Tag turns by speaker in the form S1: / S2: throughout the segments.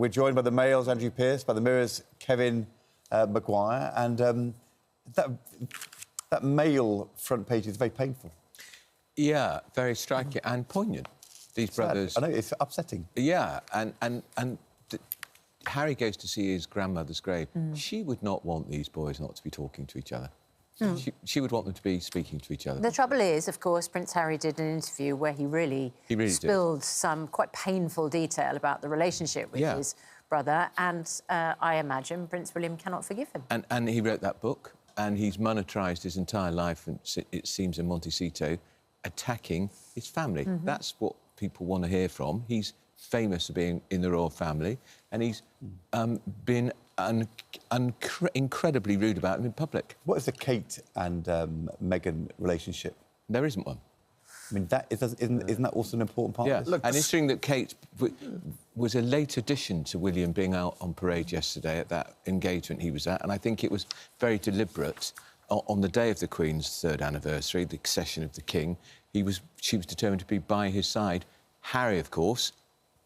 S1: We're joined by the Mail's Andrew Pearce, by the Mirror's Kevin Maguire, and that Mail front page is very painful.
S2: Yeah, very striking and poignant. These brothers...
S1: I know, it's upsetting.
S2: Yeah, and Harry goes to see his grandmother's grave. She would not want these boys not to be talking to each other. She would want them to be speaking to each other.
S3: The trouble is, of course, Prince Harry did an interview where he really spilled some quite painful detail about the relationship with his brother, and I imagine Prince William cannot forgive him. And
S2: he wrote that book, and he's monetised his entire life, and it seems, in Montecito, attacking his family. That's what people want to hear from. He's famous for being in the royal family, and he's been incredibly rude about him in public.
S1: What is the Kate and Meghan relationship?
S2: There isn't one.
S1: I mean, isn't that also an important part of this?
S2: And interesting that Kate was a late addition to William being out on parade yesterday at that engagement he was at, and I think it was very deliberate. On the day of the Queen's 3rd anniversary, the accession of the King, she was determined to be by his side. Harry, of course,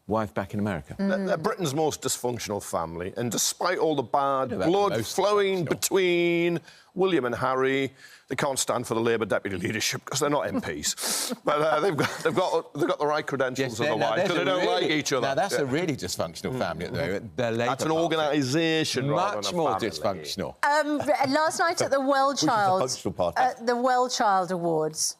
S2: wife back in America.
S4: They're Britain's most dysfunctional family, and despite all the bad blood flowing between William and Harry, they can't stand for the Labour deputy leadership because they're not MPs. But they've got the right credentials otherwise, because they don't like each other.
S2: Now that's a really dysfunctional family at the moment.
S4: That's an organisation,
S2: much more dysfunctional.
S3: Last night at the WellChild Awards,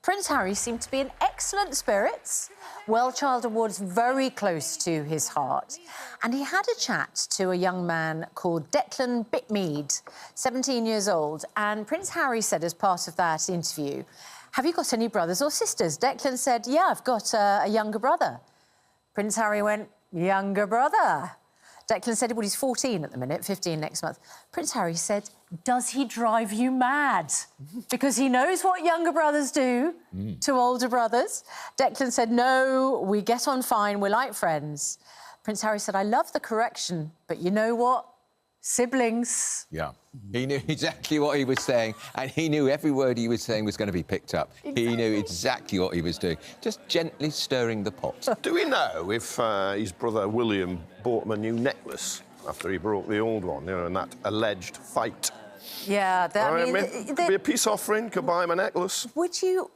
S3: Prince Harry seemed to be in excellent spirits. WellChild Awards very close to his heart. And he had a chat to a young man called Declan Bitmead, 17 years old. And Prince Harry said, as part of that interview, "Have you got any brothers or sisters?" Declan said, "Yeah, I've got a younger brother." Prince Harry went, "Younger brother?" Declan said, well, he's 14 at the minute, 15 next month. Prince Harry said, "Does he drive you mad?" Because he knows what younger brothers do to older brothers. Declan said, "No, we get on fine, we're like friends." Prince Harry said, "I love the correction, but you know what? Siblings."
S2: Yeah. He knew exactly what he was saying, and he knew every word he was saying was going to be picked up. Exactly. He knew exactly what he was doing, just gently stirring the pot.
S4: Do we know if his brother William bought him a new necklace after he broke the old one, you know, in that alleged fight?
S3: Yeah,
S4: could be a peace offering, could buy him a necklace.
S3: Would you...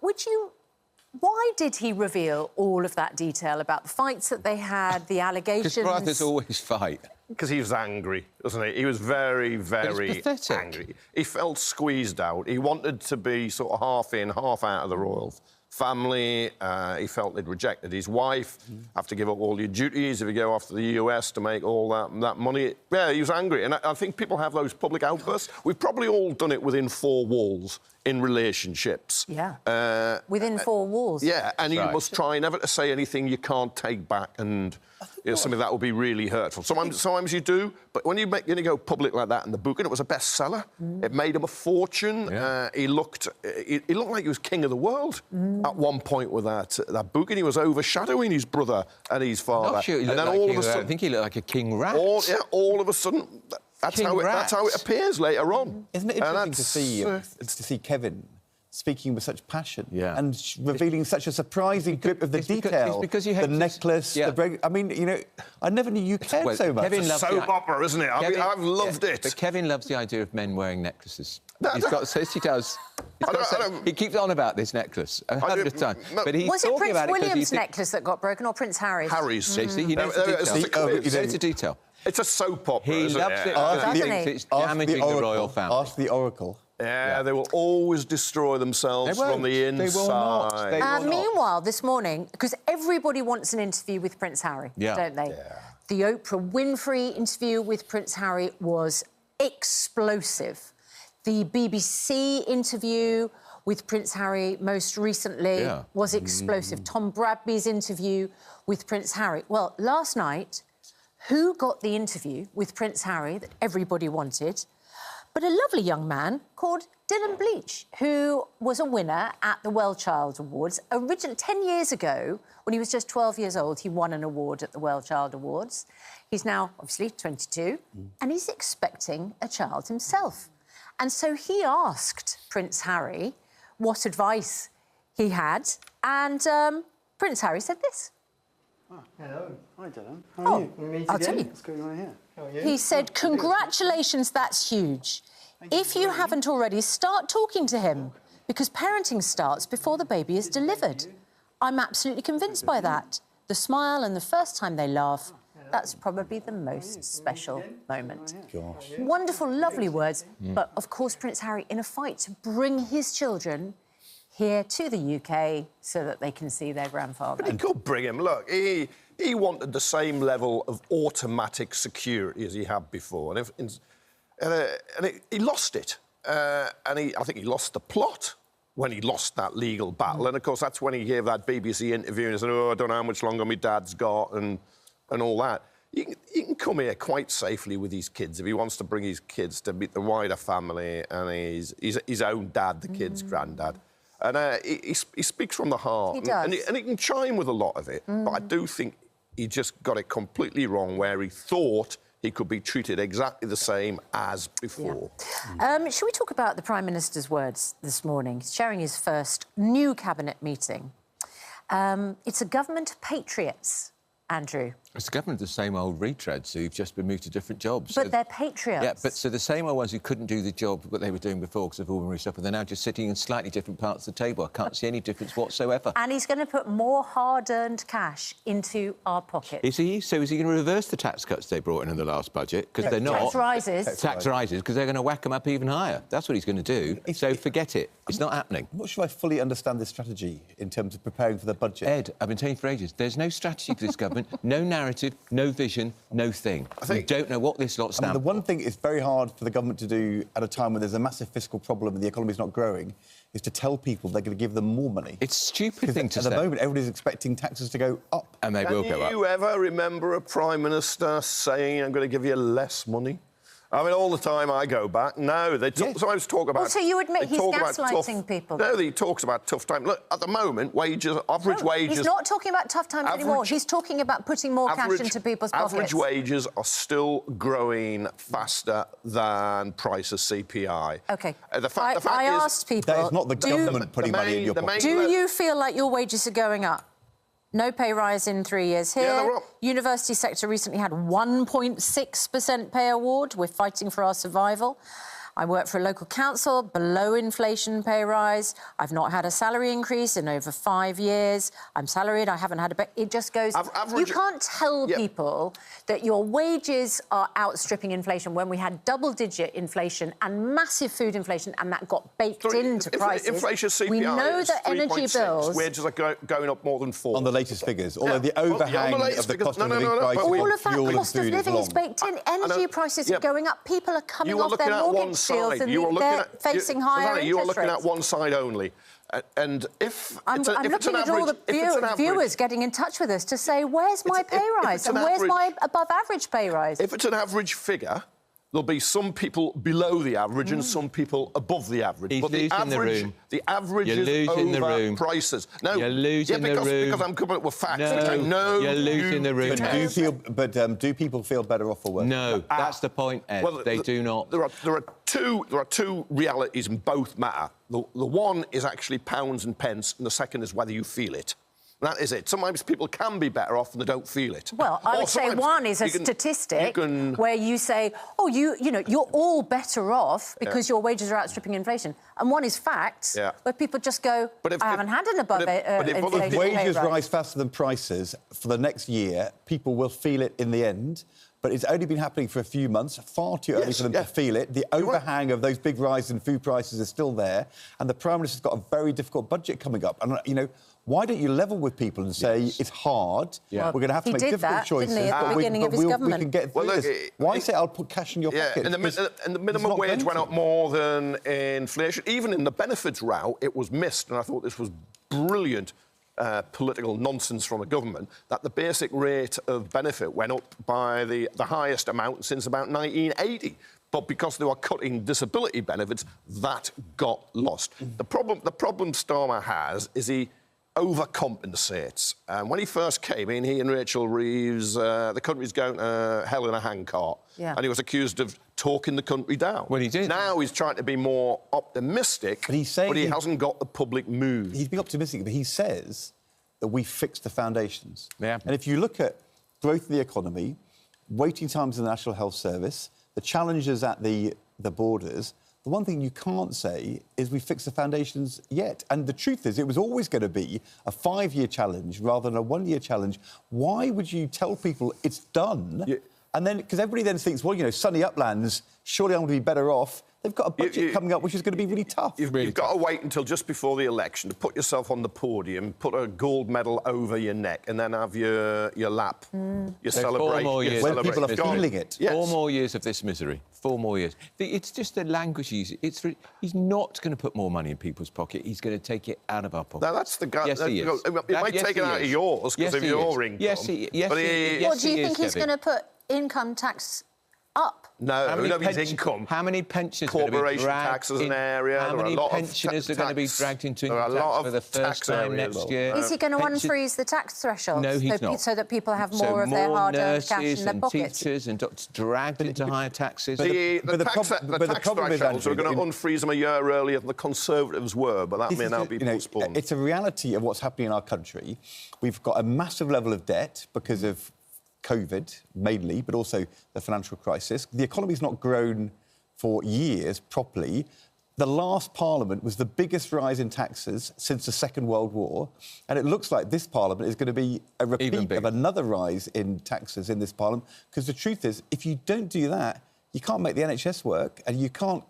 S3: Why did he reveal all of that detail about the fights that they had, the allegations?
S2: Because brothers always fight.
S4: Because he was angry, wasn't he? He was very, very angry. He felt squeezed out. He wanted to be sort of half in, half out of the royal family. He felt they'd rejected his wife, have to give up all your duties if you go off to the US to make all that money. Yeah, he was angry, and I think people have those public outbursts. We've probably all done it within 4 walls in relationships.
S3: Yeah. Within 4 walls.
S4: Yeah, and you must try never to say anything you can't take back, and you know, something that will be really hurtful. Sometimes you do, but when you go public like that in the book, and it was a bestseller, it made him a fortune. Yeah. He looked like he was king of the world at one point with that book, and he was overshadowing his brother and his father.
S2: Not sure he looked like king, I think he looked like a king rat.
S4: All of a sudden. That's how it appears later on.
S1: Isn't it interesting to see Kevin speaking with such passion and revealing such a surprising grip of the detail?
S2: Because you
S1: the necklace, the break. I mean, you know, I never knew you cared so much.
S4: It's a soap opera, isn't it? I've loved it.
S2: But Kevin loves the idea of men wearing necklaces. He does. He keeps on about this necklace 100 times. But he's
S3: was it Prince William's necklace that got broken or Prince Harry's?
S4: Harry's.
S2: He knows the detail.
S4: It's a soap opera.
S2: He loves it because he thinks it's damaging the royal family.
S1: Ask the Oracle.
S4: Yeah, they will always destroy themselves from the inside.
S2: They will not.
S3: Meanwhile, this morning, because everybody wants an interview with Prince Harry, don't they? Yeah. The Oprah Winfrey interview with Prince Harry was explosive. The BBC interview with Prince Harry most recently was explosive. Tom Bradby's interview with Prince Harry. Well, last night, who got the interview with Prince Harry that everybody wanted? But a lovely young man called Dylan Bleach, who was a winner at the WellChild Awards. 10 years ago, when he was just 12 years old, he won an award at the WellChild Awards. He's now, obviously, 22, and he's expecting a child himself. And so he asked Prince Harry what advice he had, and Prince Harry said this.
S5: Hello. Hi, Dylan. How are you?
S3: I'll tell you.
S5: What's going on here? How are you?
S3: He said, congratulations, that's huge. If you haven't already, start talking to him, because parenting starts before the baby is delivered. I'm absolutely convinced by that. The smile and the first time they laugh, that's probably the most special moment.
S1: Gosh.
S3: Wonderful, lovely words, but of course Prince Harry in a fight to bring his children here to the UK so that they can see their grandfather.
S4: But he could bring him. Look, he wanted the same level of automatic security as he had before, and he lost it. I think he lost the plot when he lost that legal battle. And, of course, that's when he gave that BBC interview and said, oh, I don't know how much longer my dad's got and all that. He can come here quite safely with his kids if he wants to bring his kids to meet the wider family and his own dad, the kid's granddad. And he speaks from the heart.
S3: He does.
S4: And he can chime with a lot of it. But I do think he just got it completely wrong where he thought he could be treated exactly the same as before.
S3: Yeah. Shall we talk about the Prime Minister's words this morning? He's chairing his first new cabinet meeting. It's a government of patriots, Andrew.
S2: It's the government of the same old retreads who've just been moved to different jobs.
S3: But they're patriots.
S2: Yeah, but so the same old ones who couldn't do the job that they were doing before because of ordinary stuff, and they're now just sitting in slightly different parts of the table. I can't see any difference whatsoever.
S3: And he's going to put more hard-earned cash into our pockets.
S2: Is he? So is he going to reverse the tax cuts they brought in the last budget? Because they're not.
S3: Tax rises.
S2: Tax rises, because they're going to whack them up even higher. That's what he's going to do. So forget it. It's not happening.
S1: I'm not sure I fully understand this strategy in terms of preparing for the budget.
S2: Ed, I've been telling you for ages, there's no strategy for this government, no narrative, no vision, no thing. We don't know what this lot stands
S1: the one thing it's very hard for the government to do at a time when there's a massive fiscal problem and the economy's not growing is to tell people they're going to give them more money.
S2: It's a stupid thing to say.
S1: At the moment, everybody's expecting taxes to go up.
S2: And they will go up.
S4: Can you ever remember a Prime Minister saying, I'm going to give you less money? I mean, all the time I go back. No, they sometimes talk about...
S3: So you admit he's gaslighting people?
S4: No, he talks about tough times. Look, at the moment, average wages...
S3: He's not talking about tough times anymore. He's talking about putting more cash into people's pockets.
S4: Average wages are still growing faster than price of CPI.
S3: OK.
S4: The fact
S3: I
S4: is,
S3: asked people...
S1: That is not the government putting money in your pocket.
S3: Do you feel like your wages are going up? No pay rise in 3 years here.
S4: Yeah, they're up.
S3: University sector recently had 1.6% pay award. We're fighting for our survival. I work for a local council, below inflation pay rise. I've not had a salary increase in over 5 years. I'm salaried, I haven't had a... It just goes... You can't tell people that your wages are outstripping inflation when we had double-digit inflation and massive food inflation, and that got baked into prices.
S4: Inflation CPI
S3: we know
S4: is
S3: that energy
S4: 3.6.
S3: Bills...
S4: Wages are going up more than 4.
S1: On the latest figures, although the overhang of the cost of living crisis
S3: all
S1: on
S3: of that
S1: fuel and
S3: cost of
S1: food
S3: living
S1: is
S3: is baked in. Energy prices are going up. People are coming off their mortgage deals and they're facing higher interest rates.
S4: You are looking at one side only. And if
S3: I'm looking at all the viewers getting in touch with us to say, where's my pay rise and where's my above-average pay rise?
S4: If it's an average figure, there'll be some people below the average and some people above the average.
S2: He's losing the room.
S4: The average is over prices. No,
S2: you're losing the room.
S4: Because I'm coming up with facts.
S2: No, you're losing the room.
S1: Do people feel better off or worse?
S2: No, that's the point, Ed. Well, they do not.
S4: There are two realities and both matter. The one is actually pounds and pence, and the second is whether you feel it. That is it. Sometimes people can be better off and they don't feel it.
S3: Well, I would say one is a statistic where you say, oh, you know, you're all better off because your wages are outstripping inflation. And one is facts, where people just go, I haven't had an above inflation.
S1: If wages rise faster than prices for the next year, people will feel it in the end. But it's only been happening for a few months, far too early for them to feel it. The overhang of those big rises in food prices is still there, and the Prime Minister's got a very difficult budget coming up. And, you know, why don't you level with people and say it's hard, we're going to have to make difficult choices,
S3: didn't he, at the beginning of his government?
S1: We can get through this. Why say I'll put cash in your pocket?
S4: And the minimum wage went up more than inflation. Even in the benefits route, it was missed, and I thought this was brilliant political nonsense from the government, that the basic rate of benefit went up by the highest amount since about 1980. But because they were cutting disability benefits, that got lost. The problem Starmer has is he overcompensates. And when he first came in, he and Rachel Reeves, the country's going to hell in a handcart. And he was accused of talking the country down.
S2: Well, he did.
S4: Now he's trying to be more optimistic, but he hasn't got the public mood.
S1: He's being optimistic, but he says that we fixed the foundations.
S2: Yeah.
S1: And if you look at growth in the economy, waiting times in the National Health Service, the challenges at the borders, the one thing you can't say is we fixed the foundations yet. And the truth is, it was always going to be a 5-year challenge rather than a 1-year challenge. Why would you tell people it's done? Yeah. And then, because everybody then thinks, well, you know, sunny uplands, surely I'm going to be better off. They've got a budget coming up which is going to be really tough.
S4: You've got to wait until just before the election to put yourself on the podium, put a gold medal over your neck, and then have your lap, your celebration.
S2: 4 more years.
S1: When people are feeling it.
S2: Yes. 4 more years of this misery. 4 more years. It's just the language he's not going to put more money in people's pocket. He's going to take it out of our pocket.
S4: Now, that's the guy...
S2: Yes, he is.
S4: It might take it out of yours because of your income.
S2: Yes, he is.
S3: Well, do you think he's going to put income tax up?
S4: No, nobody's income.
S2: How many pensioners
S4: Corporation tax is an area.
S2: How many pensioners are going to be dragged into income tax for the first time next year?
S3: Is he going to unfreeze the tax threshold?
S2: No, he's not.
S3: So that people have more of their hard-earned cash in their pockets?
S2: More teachers and doctors dragged into higher taxes.
S4: The tax thresholds are going to unfreeze them a year earlier than the Conservatives were, but that may now be postponed.
S1: It's a reality of what's happening in our country. We've got a massive level of debt because of COVID, mainly, but also the financial crisis. The economy's not grown for years properly. The last Parliament was the biggest rise in taxes since the Second World War, and it looks like this Parliament is going to be a repeat of another rise in taxes in this Parliament, because the truth is, if you don't do that, you can't make the NHS work, and you can't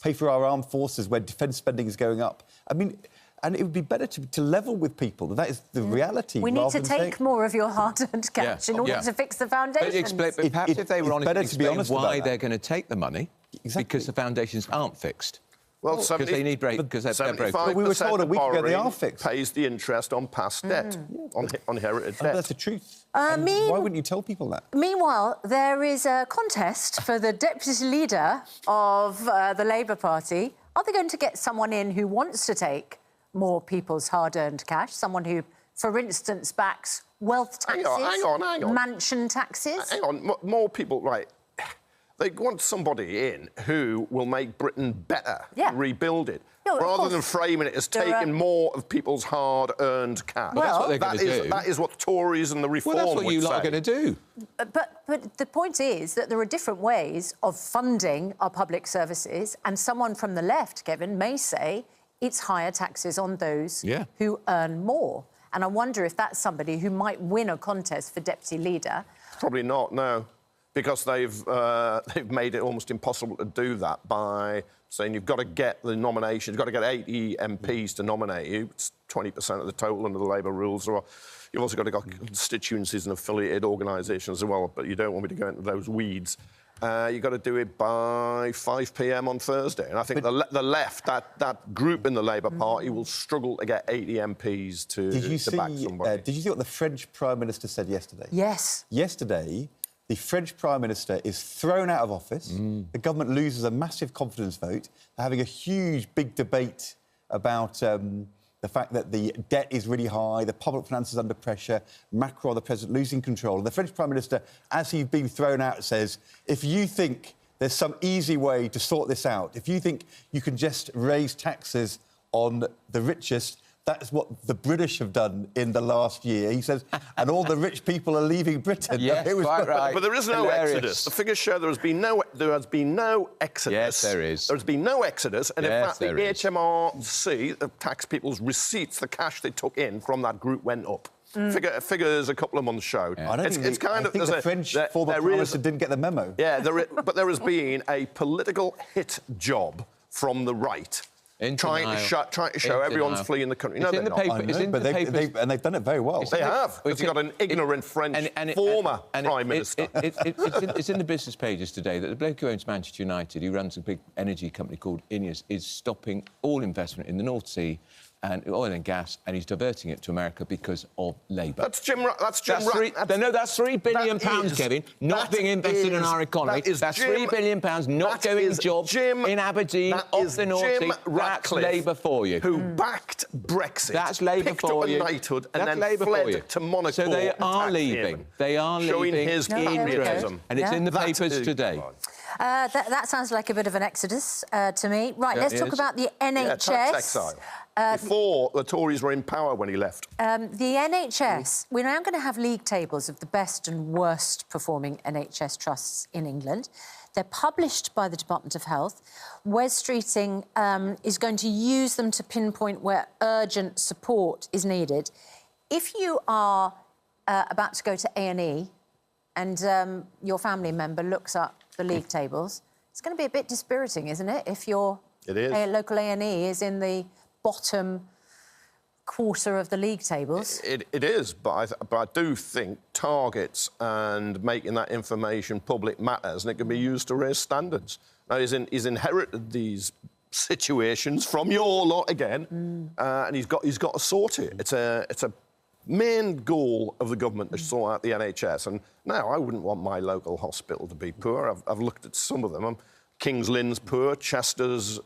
S1: pay for our armed forces when defence spending is going up. I mean... And it would be better to level with people. That is the reality.
S3: We need to take more of your hard-earned cash in order to fix the foundations.
S2: But perhaps if they were honest, explain why they're going to take the money, because the foundations aren't fixed.
S4: Well, because
S2: they need break, because they're broken.
S1: But we were told a week ago they are fixed.
S4: Pays the interest on past debt, on inherited debt.
S1: That's the truth. Why wouldn't you tell people that?
S3: Meanwhile, there is a contest for the deputy leader of the Labour Party. Are they going to get someone in who wants to take more people's hard-earned cash, someone who, for instance, backs wealth taxes,
S4: hang on.
S3: mansion taxes?
S4: Hang on, more people, right. They want somebody in who will make Britain better, rebuild it, rather than framing it as taking more of people's hard-earned cash.
S2: Well, that's what they're going to do.
S4: That is what Tories and the Reform
S2: that's what
S4: would
S2: you
S4: say.
S2: lot are going to do.
S3: But the point is that there are different ways of funding our public services, and someone from the left, Kevin, may say it's higher taxes on those who earn more. And I wonder if that's somebody who might win a contest for deputy leader.
S4: Probably not, no, because they've made it almost impossible to do that by saying you've got to get the nomination, you've got to get 80 MPs to nominate you. It's 20% of the total under the Labour rules. You've also got to get constituencies and affiliated organisations as well, but you don't want me to go into those weeds. You've got to do it by 5 p.m. on Thursday. And I think the left, that group in the Labour Party, will struggle to get 80 MPs to back somebody.
S1: Did you see what the French Prime Minister said yesterday?
S3: Yes.
S1: Yesterday, the French Prime Minister is thrown out of office. The government loses a massive confidence vote. They're having a huge, big debate about the fact that the debt is really high, the public finances under pressure, Macron, the president, losing control. And the French Prime Minister, as he's been thrown out, says, if you think there's some easy way to sort this out, if you think you can just raise taxes on the richest, that's what the British have done in the last year. He says, and all the rich people are leaving Britain.
S2: Yes,
S1: it was
S2: quite right.
S4: But there is no exodus. The figures show there has been no exodus.
S2: Yes, there is.
S4: There has been no exodus, and in fact, the HMRC, the tax people's receipts, the cash they took in from that group went up. Figures a couple of months showed.
S1: Yeah. I think the French former Prime Minister didn't get the memo.
S4: Yeah, but there has been a political hit job from the right. Trying to show everyone's fleeing the country. No, they're not.
S1: And they've done it very well.
S4: They have. They've got an ignorant French former Prime Minister.
S2: It's in the business pages today that the bloke who owns Manchester United, who runs a big energy company called Ineos, is stopping all investment in the North Sea and oil and gas, and he's diverting it to America because of Labour.
S4: That's Jim Ratcliffe.
S2: That's £3 billion, Kevin, not being invested in our economy. That's £3 billion not going to jobs in Aberdeen, off the North Sea. That's Labour for you.
S4: Who backed Brexit.
S2: That's Labour for you.
S4: Picked up a knighthood and then fled to Monaco.
S2: So they are leaving. They are leaving.
S4: Showing his patriotism.
S2: And it's in the papers today.
S3: That sounds like a bit of an exodus to me. Right, let's talk about the NHS.
S4: Yeah, tax exile. Before the Tories were in power when he left.
S3: The NHS, we're now going to have league tables of the best and worst performing NHS trusts in England. They're published by the Department of Health. Wes Streeting is going to use them to pinpoint where urgent support is needed. If you are about to go to A&E and your family member looks up the league tables, it's going to be a bit dispiriting, isn't it? If your local A&E is in the bottom quarter of the league tables.
S4: It is, but I do think targets and making that information public matters, and it can be used to raise standards. Now, he's inherited these situations from your lot again, and he's got to sort it. It's a main goal of the government to sort out the NHS. And now I wouldn't want my local hospital to be poor. I've looked at some of them. King's Lynn's poor, Chester's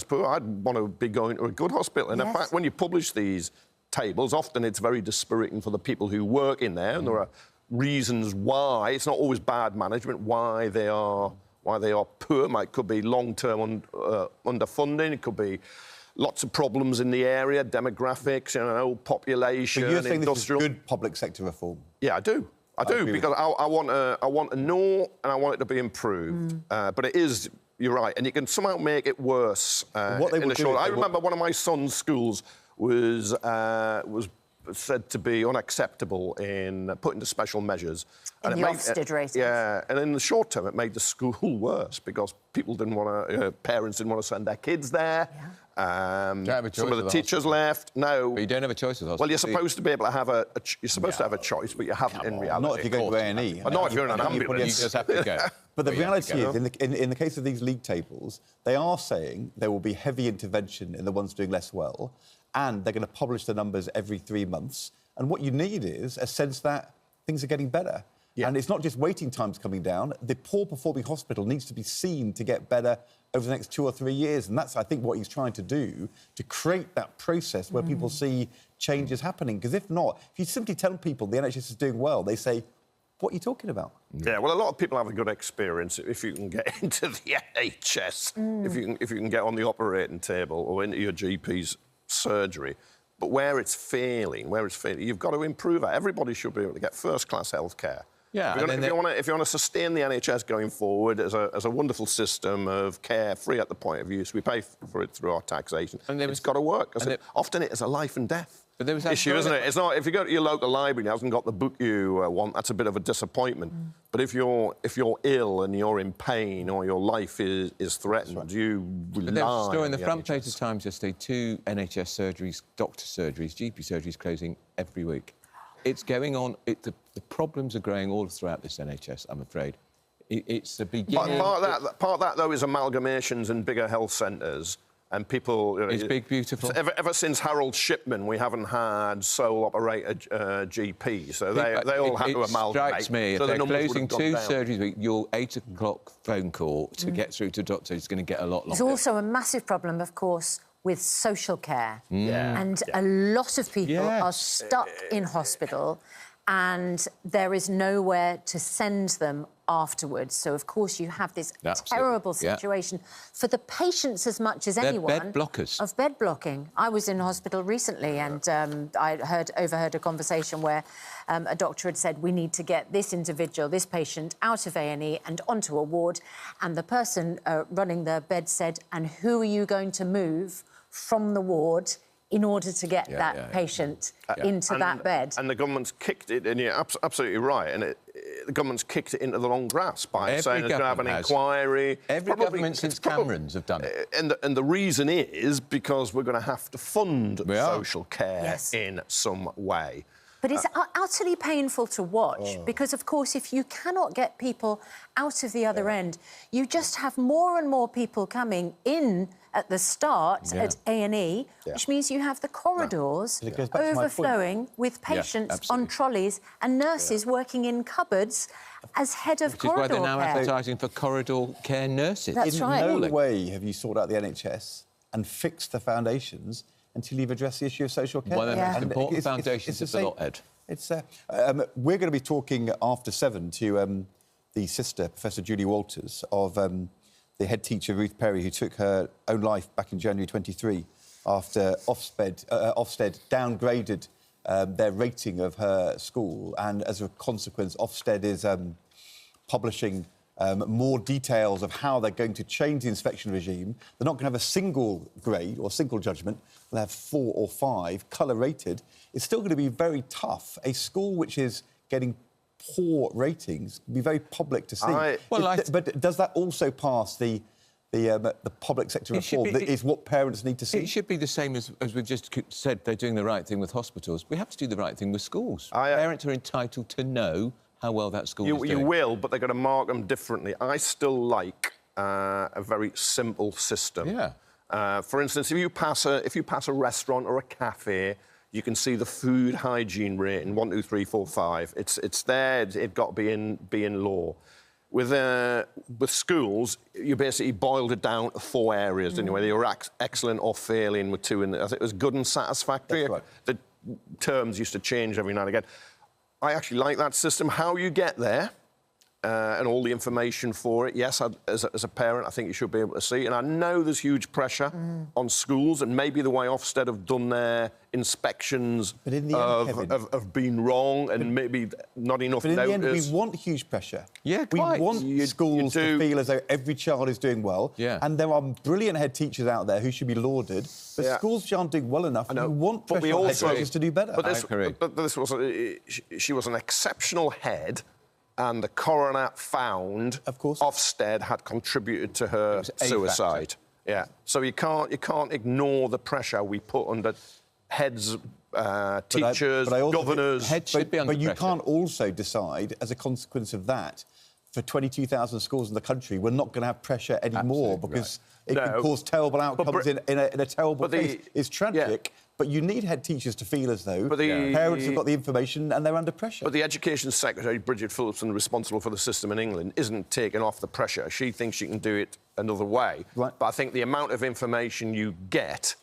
S4: poor. I'd want to be going to a good hospital. And in fact, when you publish these tables, often it's very dispiriting for the people who work in there, and there are reasons why. It's not always bad management, why they are poor. It could be long-term underfunding. It could be lots of problems in the area, demographics, population,
S1: but you're saying
S4: industrial.
S1: This is good public sector reform?
S4: Yeah, I do. I do, because I want to know and I want it to be be but it is, you're right, and you can somehow make it worse in the short. I remember one of my son's schools was said to be unacceptable in put into special measures.
S3: In the Ofsted ratings.
S4: Yeah, and in the short term, it made the school worse because people didn't want to, parents didn't want to send their kids there. Some of the teachers left. No,
S2: but you don't have a choice with hospital.
S4: Well, you're supposed to be able to have you're supposed to have a choice, but you haven't in reality.
S1: Not if you go to A&E.
S4: Not if you're in an ambulance.
S2: You just have to go.
S1: But the reality is, in the case of these league tables, they are saying there will be heavy intervention in the ones doing less well, and they're going to publish the numbers every 3 months. And what you need is a sense that things are getting better. Yeah. And it's not just waiting times coming down. The poor-performing hospital needs to be seen to get better over the next 2 or 3 years. And that's, I think, what he's trying to do, to create that process where people see changes happening. Because if not, if you simply tell people the NHS is doing well, they say, what are you talking about?
S4: Yeah, well, a lot of people have a good experience if you can get into the NHS, if you can get on the operating table or into your GP's surgery. But where it's failing, you've got to improve it. Everybody should be able to get first-class health care.
S2: Yeah,
S4: if you want to sustain the NHS going forward as a wonderful system of care, free at the point of use, we pay for it through our taxation. And it's got to work. Often it is a life and death issue, isn't it? It's not. If you go to your local library and it hasn't got the book you want, that's a bit of a disappointment. But if you're ill and you're in pain or your life is threatened, you rely.
S2: There was a story in the front page of the Times yesterday: 2 NHS surgeries, doctor surgeries, GP surgeries closing every week. It's going on. The problems are growing all throughout this NHS, I'm afraid. It's the beginning.
S4: Part of that, though, is amalgamations and bigger health centres. And people...
S2: It's big, beautiful.
S4: Ever since Harold Shipman, we haven't had sole-operated GPs, so they all have to amalgamate.
S2: It strikes me, if they're closing 2 surgeries a week, your 8 o'clock phone call to get through to a doctor is going to get a lot longer.
S3: There's also a massive problem, of course, with social care. And a lot of people are stuck in hospital and there is nowhere to send them afterwards. So, of course, you have this terrible situation for the patients as much as anyone.
S2: Bed blockers.
S3: Of bed blocking. I was in hospital recently and I overheard a conversation where a doctor had said, we need to get this individual, this patient, out of A&E and onto a ward. And the person running the bed said, and who are you going to move from the ward in order to get that patient into that bed?
S4: And the government's kicked it, and you're absolutely right, and the government's kicked it into the long grass by saying there's going to have an inquiry.
S2: Every government since Cameron's have done it.
S4: And the reason is because we're going to have to fund social care in some way.
S3: But it's utterly painful to watch because, of course, if you cannot get people out of the other end, you just have more and more people coming in at the start at A&E, which means you have the corridors overflowing with patients on trolleys and nurses working in cupboards as head of corridor care.
S2: Which is why they're now advertising for corridor care nurses.
S3: That's right.
S1: In no way have you sorted out the NHS and fixed the foundations until you've addressed the issue of social care.
S2: One of the most important foundations of the lot, Ed.
S1: We're going to be talking after 7 to the sister, Professor Julie Walters, of the head teacher, Ruth Perry, who took her own life back in January 23 after Ofsted downgraded their rating of her school. And as a consequence, Ofsted is publishing more details of how they're going to change the inspection regime. They're not going to have a single grade or single judgment. They'll have 4 or 5, colour-rated. It's still going to be very tough. A school which is getting poor ratings will be very public to see. But does that also pass the public sector reform? That is what parents need to see.
S2: It should be the same as we've just said. They're doing the right thing with hospitals. We have to do the right thing with schools. Parents are entitled to know how well that school is doing. You will,
S4: but they're going to mark them differently. I still like a very simple system.
S2: Yeah.
S4: For instance, if you pass a restaurant or a cafe, you can see the food hygiene rating 1, 2, 3, 4, 5. It's there. It's got to be in law. With schools, you basically boiled it down to 4 areas, didn't you? Whether you were excellent or failing with 2 in there. I think it was good and satisfactory.
S1: That's right.
S4: The terms used to change every now and again. I actually like that system. How you get there and all the information for it, yes, as a parent, I think you should be able to see. And I know there's huge pressure on schools, and maybe the way Ofsted have done their inspections have been wrong and maybe not enough notice.
S1: But in the end, we want huge pressure.
S2: Yeah, quite.
S1: We want schools to feel as though every child is doing well.
S2: Yeah.
S1: And there are brilliant head teachers out there who should be lauded. But schools which aren't doing well enough, we want pressure on head teachers to do better.
S4: But this was she was an exceptional head, and the coroner found,
S1: of course,
S4: Ofsted had contributed to her suicide. Yeah. So you can't ignore the pressure we put under heads, teachers, governors.
S2: Heads should be under
S1: pressure.
S2: But
S1: you can't also decide, as a consequence of that, for 22,000 schools in the country, we're not going to have pressure anymore because it can cause terrible outcomes in a terrible case. It's tragic. Yeah. But you need head teachers to feel as though parents have got the information and they're under pressure. But
S4: the Education Secretary, Bridget Phillipson, responsible for the system in England, isn't taking off the pressure. She thinks she can do it another way. Right. But I think the amount of information you get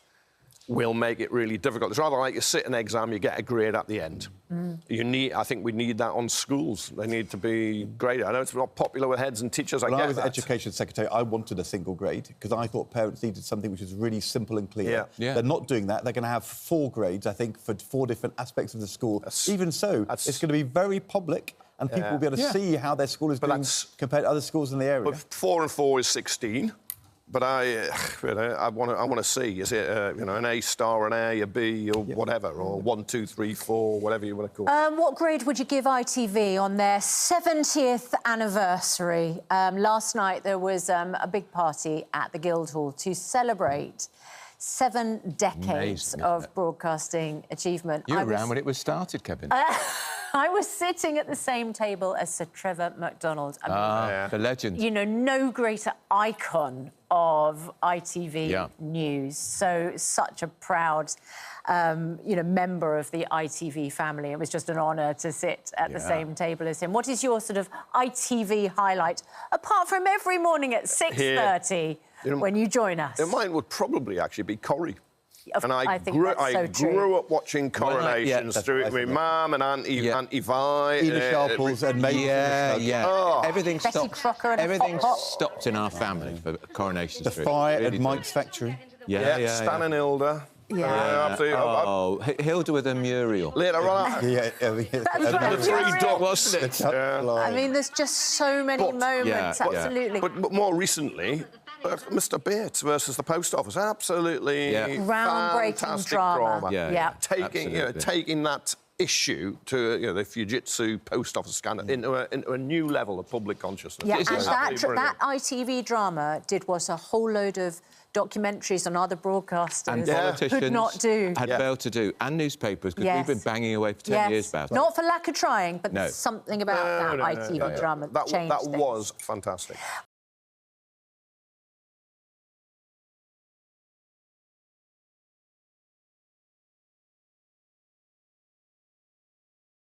S4: will make it really difficult. It's rather like you sit an exam, you get a grade at the end. I think we need that on schools. They need to be graded. I know it's not popular with heads and teachers.
S1: When I was Education Secretary, I wanted a single grade because I thought parents needed something which was really simple and clear. They're not doing that. They're going to have 4 grades, I think, for 4 different aspects of the school. Even so, it's going to be very public and people will be able to see how their school is doing compared to other schools in the area.
S4: But 4 and 4 is 16. But I want to see, is it an A star, an A, a B, or whatever, or 1, 2, 3, 4, whatever you want to call it.
S3: What grade would you give ITV on their 70th anniversary? Last night there was a big party at the Guildhall to celebrate 7 decades of broadcasting achievement.
S2: You were around when it was started, Kevin.
S3: I was sitting at the same table as Sir Trevor MacDonald.
S2: The legend.
S3: You know, no greater icon of ITV news. So such a proud, member of the ITV family. It was just an honour to sit at the same table as him. What is your sort of ITV highlight, apart from every morning at 6:30 when you join us?
S4: Mine would probably actually be Corrie.
S3: I think
S4: I grew up watching Coronations through it with my mum and Auntie Vi.
S1: Ina Sharples and Mabel.
S2: Everything stopped.
S3: Crocker and
S2: everything stopped in our family for Coronations.
S1: The fire at Mike's factory.
S4: Stan and Hilda.
S2: Absolutely. Hilda with a Muriel.
S4: Later on.
S3: The
S4: 3 dogs, wasn't it?
S3: I mean, there's just so many moments, absolutely.
S4: But more recently, Mr. Bates versus the Post Office, absolutely
S3: groundbreaking drama.
S4: Taking that issue to the Fujitsu Post Office scandal into a new level of public consciousness.
S3: Yeah, and that ITV drama was a whole load of documentaries on other broadcasters
S2: and politicians
S3: could not do.
S2: Had failed to do, and newspapers, because we've been banging away for 10 years about it.
S3: Not for lack of trying, but something about that ITV drama changed
S4: That was fantastic.